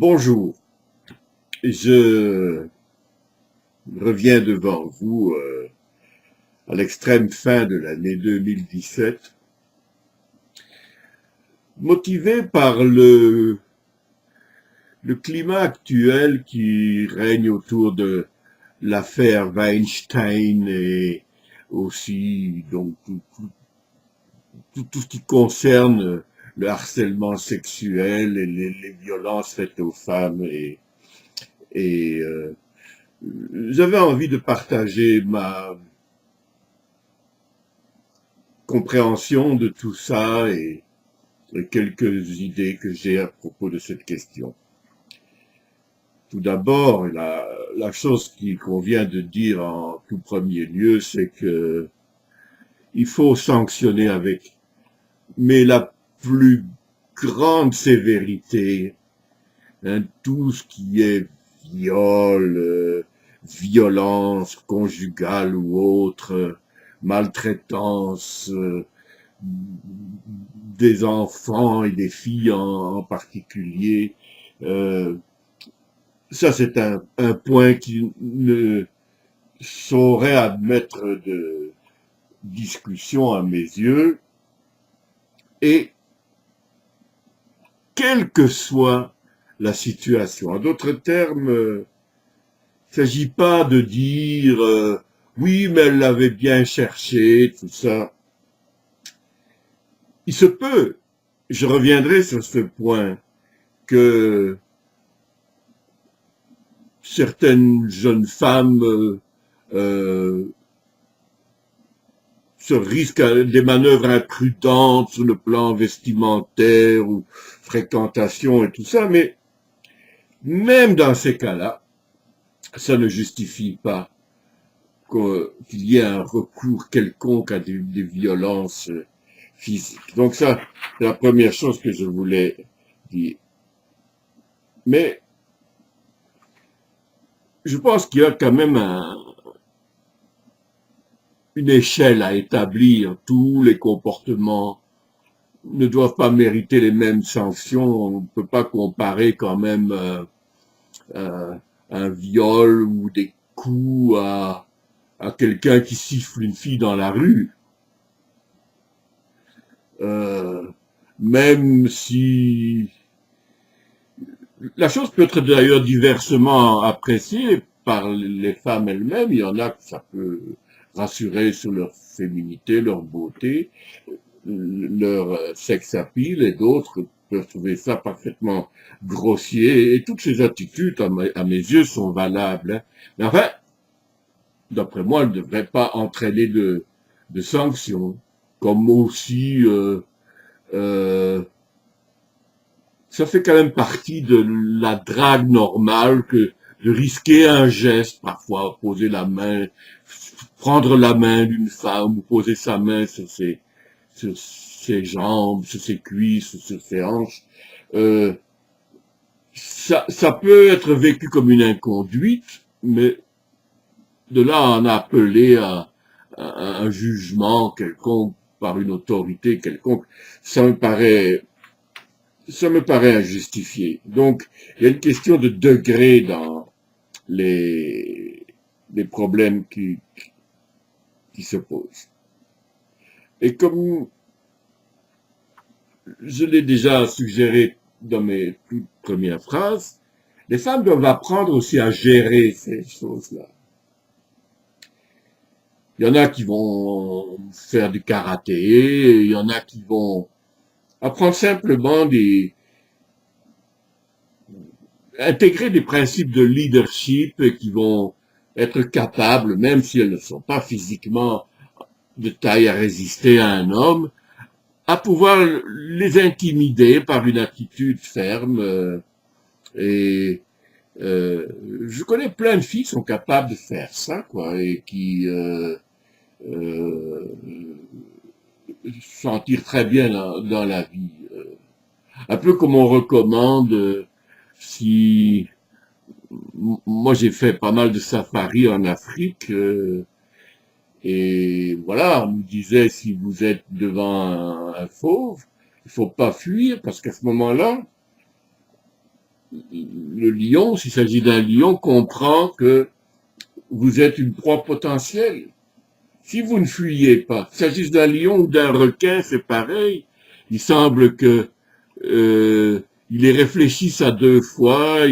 Bonjour, je reviens devant vous à l'extrême fin de l'année 2017, motivé par le climat actuel qui règne autour de l'affaire Weinstein et aussi donc tout ce qui concerne le harcèlement sexuel et les violences faites aux femmes et j'avais envie de partager ma compréhension de tout ça et quelques idées que j'ai à propos de cette question. Tout d'abord, la chose qu'on vient de dire en tout premier lieu, c'est que il faut sanctionner avec, mais la plus grande sévérité, tout ce qui est viol, violence conjugale ou autre, maltraitance des enfants et des filles en particulier. Euh, Ça, c'est un point qui ne saurait admettre de discussion à mes yeux. Et quelle que soit la situation, en d'autres termes, il ne s'agit pas de dire oui, mais elle l'avait bien cherché, tout ça. Il se peut, je reviendrai sur ce point, que certaines jeunes femmes se risquent à des manœuvres imprudentes sur le plan vestimentaire ou fréquentation et tout ça, mais même dans ces cas-là, ça ne justifie pas qu'il y ait un recours quelconque à des violences physiques. Donc ça, c'est la première chose que je voulais dire. Mais je pense qu'il y a quand même une échelle à établir. Tous les comportements ne doivent pas mériter les mêmes sanctions. On ne peut pas comparer quand même un viol ou des coups à quelqu'un qui siffle une fille dans la rue. Euh, Même si la chose peut être d'ailleurs diversement appréciée par les femmes elles-mêmes. Il y en a que ça peut rassurer sur leur féminité, leur beauté, leur sex appeal, et d'autres peuvent trouver ça parfaitement grossier. Et toutes ces attitudes, à mes yeux, sont valables. Hein. Mais enfin, d'après moi, elles ne devraient pas entraîner de sanctions, comme aussi euh, ça fait quand même partie de la drague normale que de risquer un geste, parfois poser la main, prendre la main d'une femme ou poser sa main sur ses jambes, sur ses cuisses, sur ses hanches. Euh, Ça peut être vécu comme une inconduite, mais de là à en appeler à un jugement quelconque par une autorité quelconque, ça me paraît ça me paraît injustifié. Donc, il y a une question de degré dans les, les problèmes qui se posent. Et comme je l'ai déjà suggéré dans mes toutes premières phrases, les femmes doivent apprendre aussi à gérer ces choses-là. Il y en a qui vont faire du karaté, il y en a qui vont apprendre simplement intégrer des principes de leadership qui vont être capables, même si elles ne sont pas physiquement de taille à résister à un homme, à pouvoir les intimider par une attitude ferme. Et je connais plein de filles qui sont capables de faire ça, quoi, et qui euh, s'en tirent très bien dans la vie. Un peu comme on recommande, si moi j'ai fait pas mal de safaris en Afrique, et voilà, on nous disait si vous êtes devant un fauve, il faut pas fuir parce qu'à ce moment-là, le lion, s'il s'agit d'un lion, comprend que vous êtes une proie potentielle. Si vous ne fuyez pas, qu'il s'agisse d'un lion ou d'un requin, c'est pareil. Il semble que ils les réfléchissent à deux fois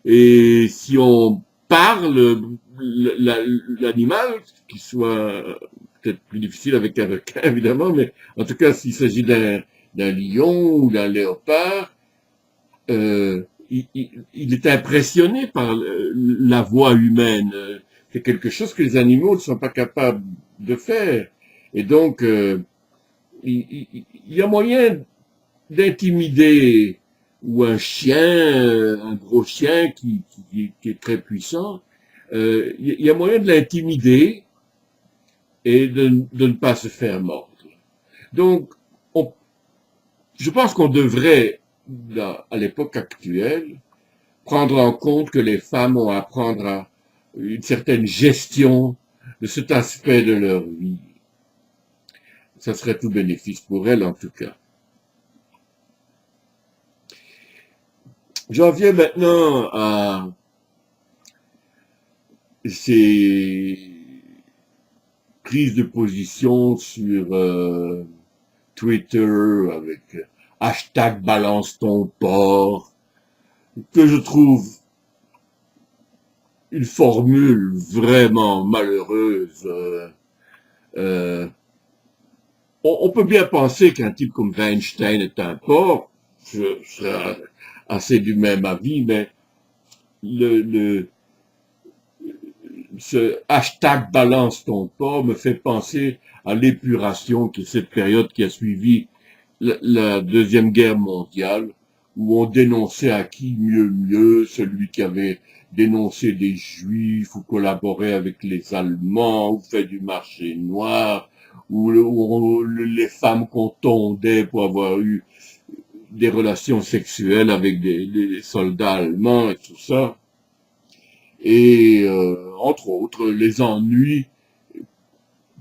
et si on parle, l'animal, qui soit peut-être plus difficile avec un requin évidemment, mais en tout cas s'il s'agit d'un lion ou d'un léopard, il est impressionné par la voix humaine. C'est quelque chose que les animaux ne sont pas capables de faire. Et donc, il y a moyen d'intimider ou un chien, un gros chien qui est très puissant, il y a moyen de l'intimider et de ne pas se faire mordre. Donc, je pense qu'on devrait, à l'époque actuelle, prendre en compte que les femmes ont à prendre à une certaine gestion de cet aspect de leur vie. Ça serait tout bénéfice pour elles, en tout cas. J'en viens maintenant à ces prises de position sur Twitter avec hashtag balance ton porc, que je trouve une formule vraiment malheureuse. On peut bien penser qu'un type comme Weinstein est un porc, je serais assez du même avis, mais ce hashtag balance ton porc me fait penser à l'épuration, qui est cette période qui a suivi la Deuxième Guerre mondiale, où on dénonçait à qui mieux celui qui avait dénoncé des Juifs ou collaboré avec les Allemands ou fait du marché noir, ou les femmes qu'on tondait pour avoir eu des relations sexuelles avec des soldats allemands et tout ça. Et entre autres, les ennuis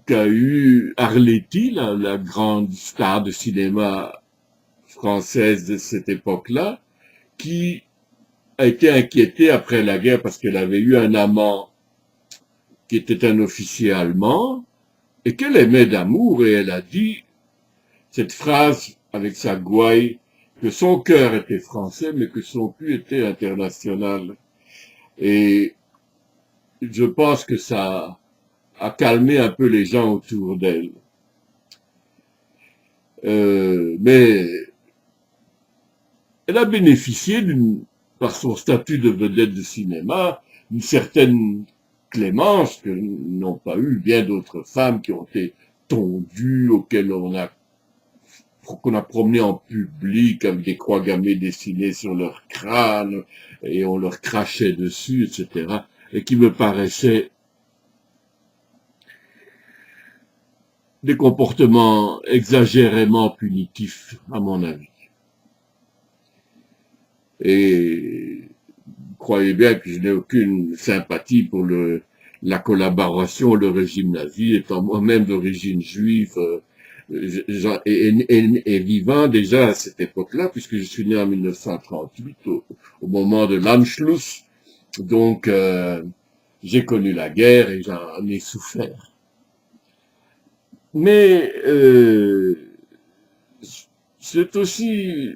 qu'a eu Arletty, la grande star de cinéma française de cette époque-là, qui a été inquiétée après la guerre parce qu'elle avait eu un amant qui était un officier allemand et qu'elle aimait d'amour, et elle a dit cette phrase avec sa gouaille que son cœur était français mais que son cul était international. Et je pense que ça a calmé un peu les gens autour d'elle. Mais elle a bénéficié par son statut de vedette de cinéma, d'une certaine clémence que n'ont pas eu bien d'autres femmes qui ont été tondues, auxquelles qu'on a promené en public avec des croix gammées dessinées sur leur crâne et on leur crachait dessus, etc. Et qui me paraissaient des comportements exagérément punitifs, à mon avis. Et croyez bien que je n'ai aucune sympathie pour la collaboration, le régime nazi, étant moi-même d'origine juive et vivant déjà à cette époque-là, puisque je suis né en 1938, au moment de l'Anschluss. Donc, j'ai connu la guerre et j'en ai souffert. Mais c'est aussi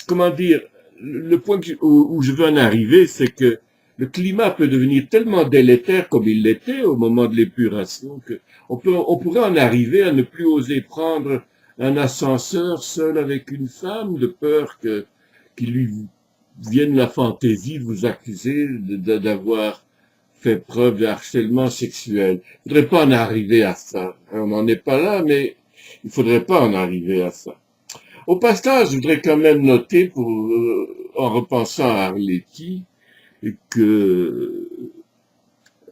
comment dire, le point où je veux en arriver, c'est que le climat peut devenir tellement délétère comme il l'était au moment de l'épuration que on pourrait en arriver à ne plus oser prendre un ascenseur seul avec une femme de peur qu'il lui vienne la fantaisie de vous accuser d'avoir fait preuve de harcèlement sexuel. Il ne faudrait pas en arriver à ça. On n'en est pas là, mais il ne faudrait pas en arriver à ça. Au passage, je voudrais quand même noter, en repensant à Arletty, que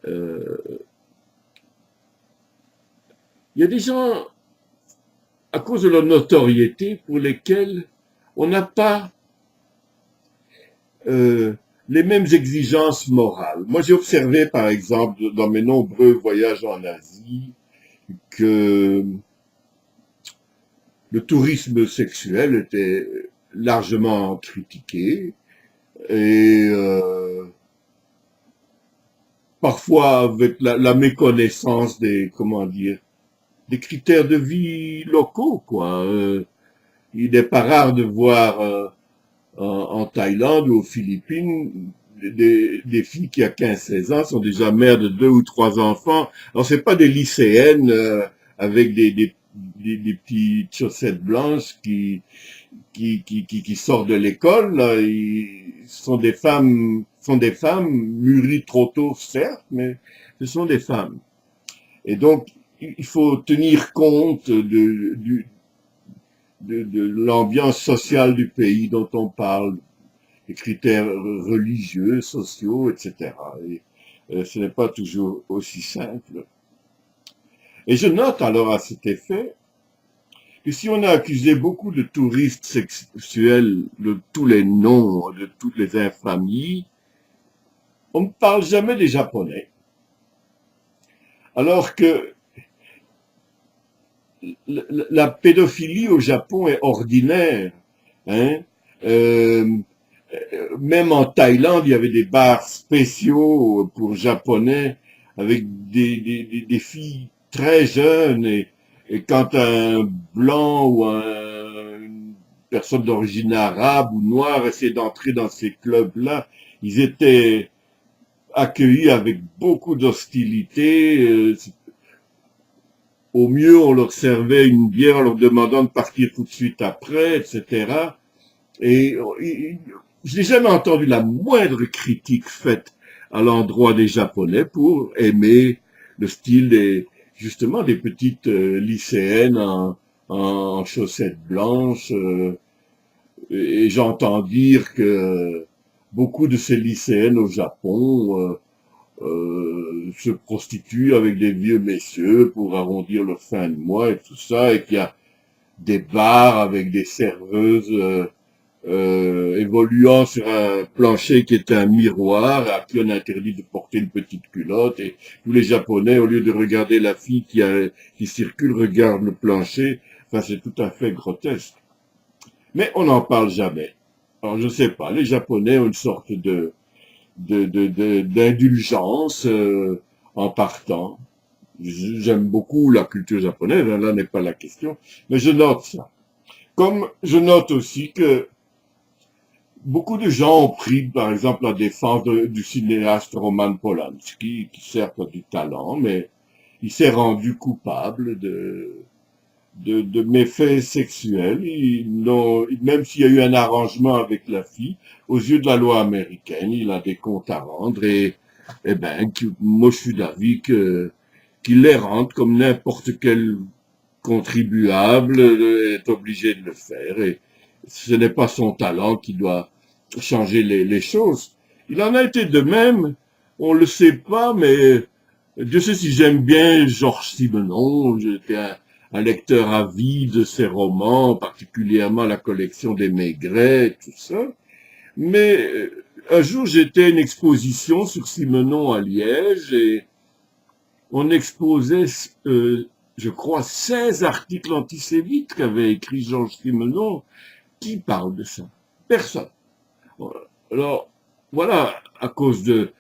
il y a des gens, à cause de leur notoriété, pour lesquels on n'a pas les mêmes exigences morales. Moi, j'ai observé, par exemple, dans mes nombreux voyages en Asie, que le tourisme sexuel était largement critiqué et parfois avec la méconnaissance des, comment dire, des critères de vie locaux, quoi. Il n'est pas rare de voir en Thaïlande ou aux Philippines des filles qui à 15-16 ans sont déjà mères de 2 ou 3 enfants. Alors c'est pas des lycéennes avec des petites chaussettes blanches qui sortent de l'école. Sont des femmes mûries trop tôt, certes, mais ce sont des femmes. Et donc, il faut tenir compte de l'ambiance sociale du pays dont on parle, les critères religieux, sociaux, etc. Et ce n'est pas toujours aussi simple. Et je note alors à cet effet que si on a accusé beaucoup de touristes sexuels de tous les noms, de toutes les infamies, on ne parle jamais des Japonais. Alors que la pédophilie au Japon est ordinaire. Hein. Euh, Même en Thaïlande, il y avait des bars spéciaux pour Japonais avec des filles très jeunes et quand un blanc ou une personne d'origine arabe ou noire essayait d'entrer dans ces clubs-là, ils étaient accueillis avec beaucoup d'hostilité. Au mieux, on leur servait une bière en leur demandant de partir tout de suite après, etc. Et je n'ai jamais entendu la moindre critique faite à l'endroit des Japonais pour aimer le style justement des petites lycéennes en chaussettes blanches. Et j'entends dire que beaucoup de ces lycéennes au Japon se prostituent avec des vieux messieurs pour arrondir leur fin de mois et tout ça, et qu'il y a des bars avec des serveuses évoluant sur un plancher qui est un miroir, à qui on interdit de porter une petite culotte, et tous les Japonais, au lieu de regarder la fille qui circule, regardent le plancher. Enfin, c'est tout à fait grotesque. Mais on n'en parle jamais. Alors, je sais pas, les Japonais ont une sorte d'indulgence en partant. J'aime beaucoup la culture japonaise, hein, là n'est pas la question, mais je note ça. Comme je note aussi que beaucoup de gens ont pris, par exemple, la défense du cinéaste Roman Polanski, qui certes a du talent, mais il s'est rendu coupable de méfaits sexuels. Même s'il y a eu un arrangement avec la fille, aux yeux de la loi américaine, il a des comptes à rendre et ben, moi je suis d'avis qu'il les rende comme n'importe quel contribuable est obligé de le faire et ce n'est pas son talent qui doit changer les choses. Il en a été de même, on le sait pas, mais Dieu sait si j'aime bien Georges Simenon, j'étais un lecteur avide de ses romans, particulièrement la collection des Maigret, tout ça. Mais un jour, j'étais à une exposition sur Simenon à Liège et on exposait, je crois, 16 articles antisémites qu'avait écrit Georges Simenon. Qui parle de ça? Personne. Alors, voilà, à cause de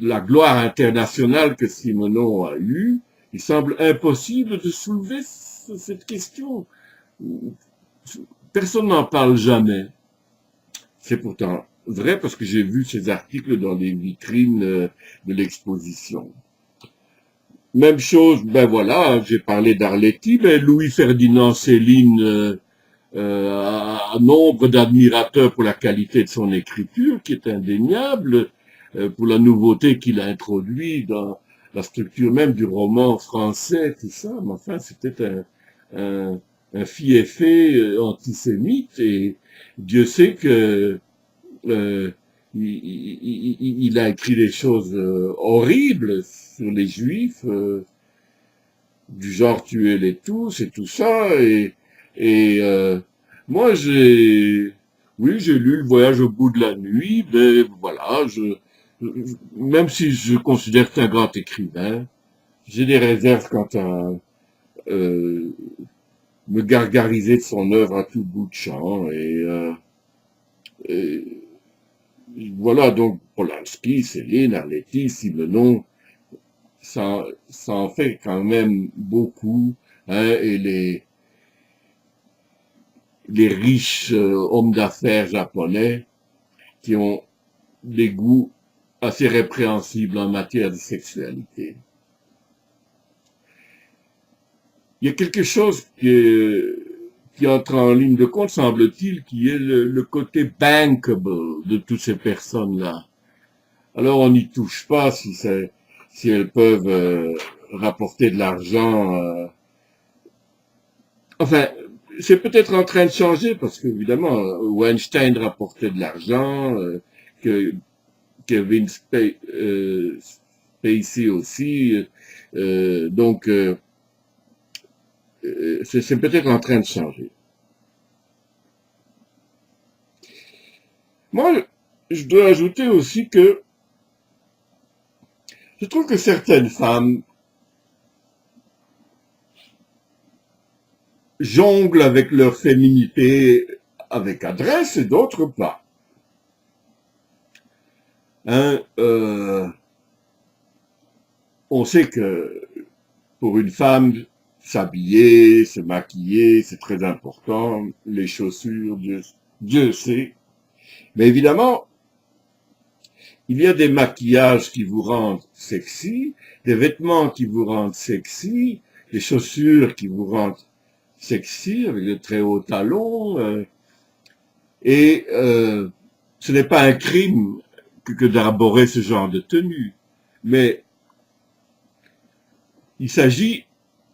la gloire internationale que Simenon a eue, il semble impossible de soulever cette question. Personne n'en parle jamais. C'est pourtant vrai parce que j'ai vu ces articles dans les vitrines de l'exposition. Même chose, ben voilà, j'ai parlé d'Arletty, mais Louis-Ferdinand Céline a nombre d'admirateurs pour la qualité de son écriture, qui est indéniable, pour la nouveauté qu'il a introduit dans la structure même du roman français, tout ça. Mais enfin, c'était un fiefé antisémite, et Dieu sait que euh, il a écrit des choses horribles sur les Juifs, du genre tuer-les tous et tout ça, et moi oui, j'ai lu Le Voyage au bout de la nuit, mais voilà, même si je considère que c'est un grand écrivain, j'ai des réserves quant à euh, me gargariser de son œuvre à tout bout de champ. Et voilà, donc Polanski, Céline, Arletty, Simenon, ça en fait quand même beaucoup, hein, et les riches hommes d'affaires japonais qui ont des goûts assez répréhensibles en matière de sexualité. Il y a quelque chose qui entre en ligne de compte, semble-t-il, qui est le côté bankable de toutes ces personnes-là. Alors on n'y touche pas si elles peuvent rapporter de l'argent. Enfin, c'est peut-être en train de changer parce qu'évidemment, Weinstein rapportait de l'argent, que Kevin Spacey aussi. Donc, c'est peut-être en train de changer. Moi, je dois ajouter aussi que je trouve que certaines femmes jonglent avec leur féminité avec adresse et d'autres pas. Hein, on sait que pour une femme, s'habiller, se maquiller, c'est très important. Les chaussures, Dieu sait. Mais évidemment, il y a des maquillages qui vous rendent sexy, des vêtements qui vous rendent sexy, des chaussures qui vous rendent sexy avec de très hauts talons. Et ce n'est pas un crime que d'arborer ce genre de tenue. Mais il s'agit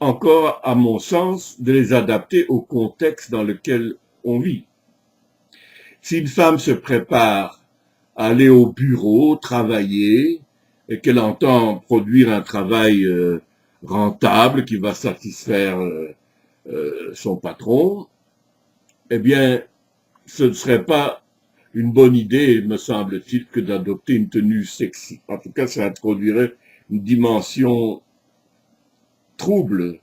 encore, à mon sens, de les adapter au contexte dans lequel on vit. Si une femme se prépare à aller au bureau, travailler, et qu'elle entend produire un travail rentable qui va satisfaire son patron, eh bien, ce ne serait pas une bonne idée, me semble-t-il, que d'adopter une tenue sexy. En tout cas, ça introduirait une dimension trouble.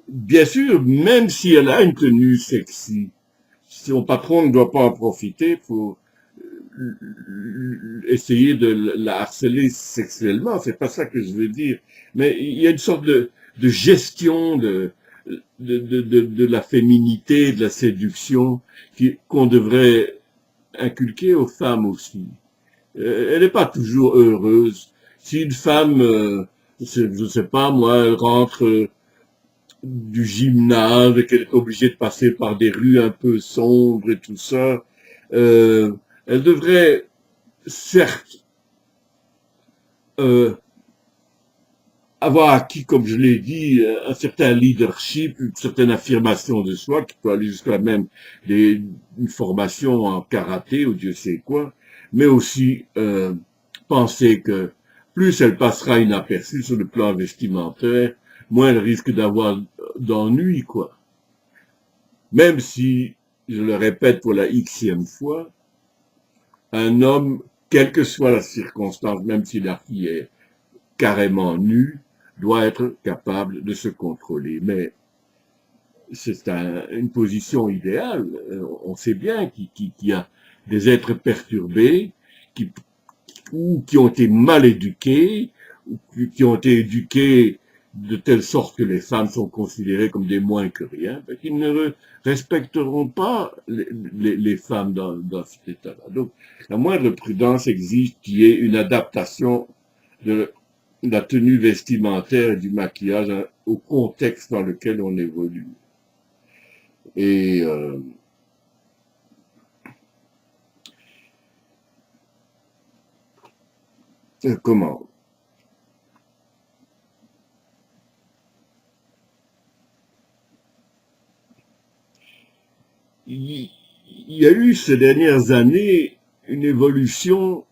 Bien sûr, même si elle a une tenue sexy, son patron ne doit pas en profiter pour essayer de la harceler sexuellement. C'est pas ça que je veux dire. Mais il y a une sorte de gestion de la féminité, de la séduction qu'on devrait inculquer aux femmes aussi. Elle n'est pas toujours heureuse. Si une femme, je sais pas moi, elle rentre du gymnase et qu'elle est obligée de passer par des rues un peu sombres et tout ça, elle devrait certes euh, avoir acquis, comme je l'ai dit, un certain leadership, une certaine affirmation de soi, qui peut aller jusqu'à même une formation en karaté ou Dieu sait quoi, mais aussi penser que plus elle passera inaperçue sur le plan vestimentaire, moins elle risque d'avoir d'ennuis, quoi. Même si, je le répète pour la xème fois, un homme, quelle que soit la circonstance, même si la fille est carrément nue, doit être capable de se contrôler. Mais c'est une position idéale. On sait bien qu'il y a des êtres perturbés ou qui ont été mal éduqués, ou qui ont été éduqués de telle sorte que les femmes sont considérées comme des moins que rien, qu'ils ne respecteront pas les femmes dans cet état-là. Donc, la moindre prudence exige qu'il y ait une adaptation de la tenue vestimentaire et du maquillage au contexte dans lequel on évolue. Et comment il y a eu ces dernières années une évolution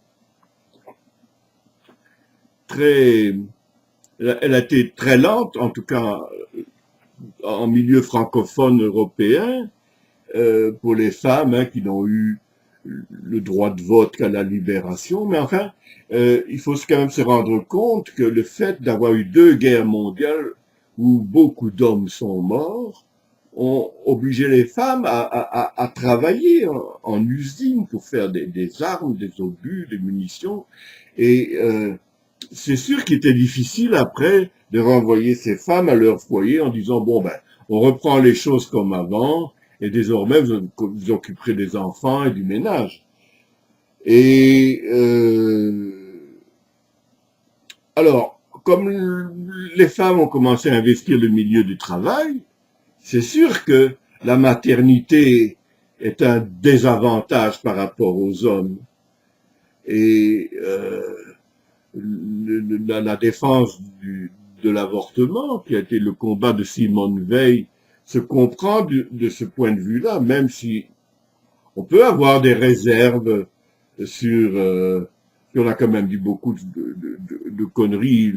très, elle a été très lente, en tout cas en milieu francophone européen, pour les femmes hein, qui n'ont eu le droit de vote qu'à la libération, mais enfin, il faut quand même se rendre compte que le fait d'avoir eu 2 guerres mondiales où beaucoup d'hommes sont morts, ont obligé les femmes à travailler en usine pour faire des armes, des obus, des munitions. Et c'est sûr qu'il était difficile après de renvoyer ces femmes à leur foyer en disant, bon, ben, on reprend les choses comme avant, et désormais vous occuperez des enfants et du ménage. Et alors, comme les femmes ont commencé à investir le milieu du travail, c'est sûr que la maternité est un désavantage par rapport aux hommes. Et la défense de l'avortement, qui a été le combat de Simone Veil, se comprend de ce point de vue-là, même si on peut avoir des réserves sur... on a quand même dit beaucoup de conneries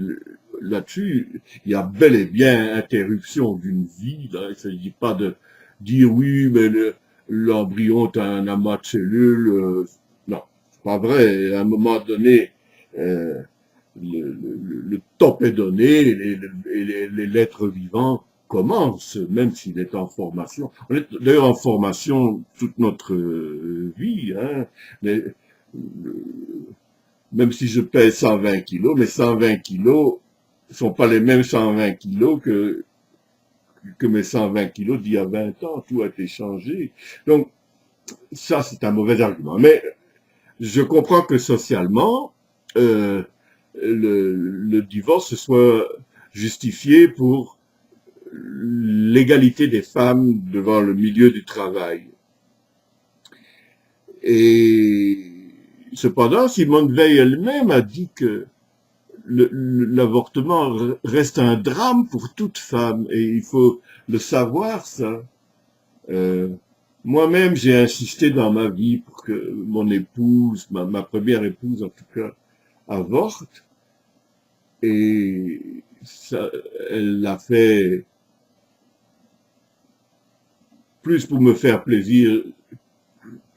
là-dessus. Il y a bel et bien interruption d'une vie. Là. Il ne s'agit pas de dire oui, mais l'embryon est un amas de cellules. Non, c'est pas vrai. À un moment donné, euh, le top est donné et les lettres vivantes commencent, même s'il est en formation. On est d'ailleurs en formation toute notre vie, hein, mais même si je pèse 120 kilos, mais 120 kilos ne sont pas les mêmes 120 kilos que mes 120 kilos d'il y a 20 ans. Tout a été changé. Donc, ça, c'est un mauvais argument. Mais je comprends que socialement, le divorce soit justifié pour l'égalité des femmes devant le milieu du travail. Et cependant, Simone Veil elle-même a dit que l'avortement reste un drame pour toute femme et il faut le savoir, ça. Euh, Moi-même, j'ai insisté dans ma vie pour que mon épouse, ma première épouse en tout cas, avorte et ça, elle l'a fait plus pour me faire plaisir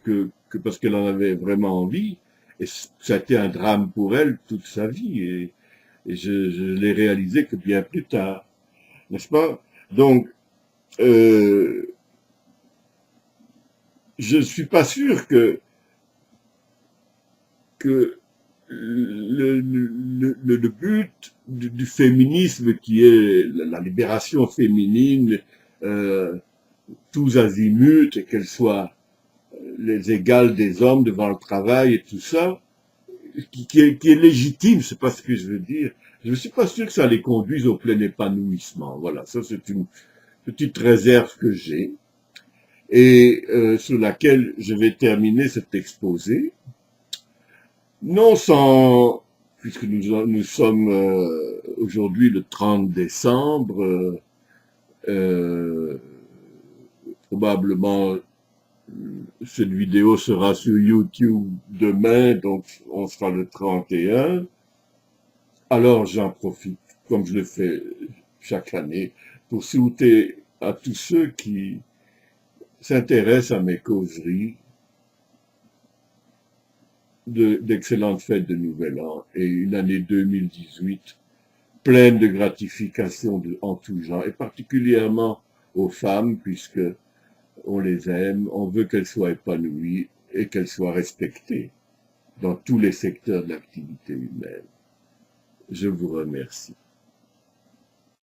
que parce qu'elle en avait vraiment envie. Et ça a été un drame pour elle toute sa vie. Et je l'ai réalisé que bien plus tard, n'est-ce pas? Donc, euh, je ne suis pas sûr que le but du féminisme qui est la libération féminine, euh, tous azimuts, et qu'elle soit les égales des hommes devant le travail et tout ça, qui est légitime, c'est pas ce que je veux dire. Je ne suis pas sûr que ça les conduise au plein épanouissement. Voilà, ça c'est une petite réserve que j'ai et sur laquelle je vais terminer cet exposé. Non sans, puisque nous sommes aujourd'hui le 30 décembre, euh, probablement cette vidéo sera sur YouTube demain, donc on sera le 31. Alors j'en profite, comme je le fais chaque année, pour souhaiter à tous ceux qui s'intéressent à mes causeries d'excellentes fêtes de Nouvel An et une année 2018 pleine de gratifications en tout genre, et particulièrement aux femmes, puisque on les aime, on veut qu'elles soient épanouies et qu'elles soient respectées dans tous les secteurs de l'activité humaine. Je vous remercie.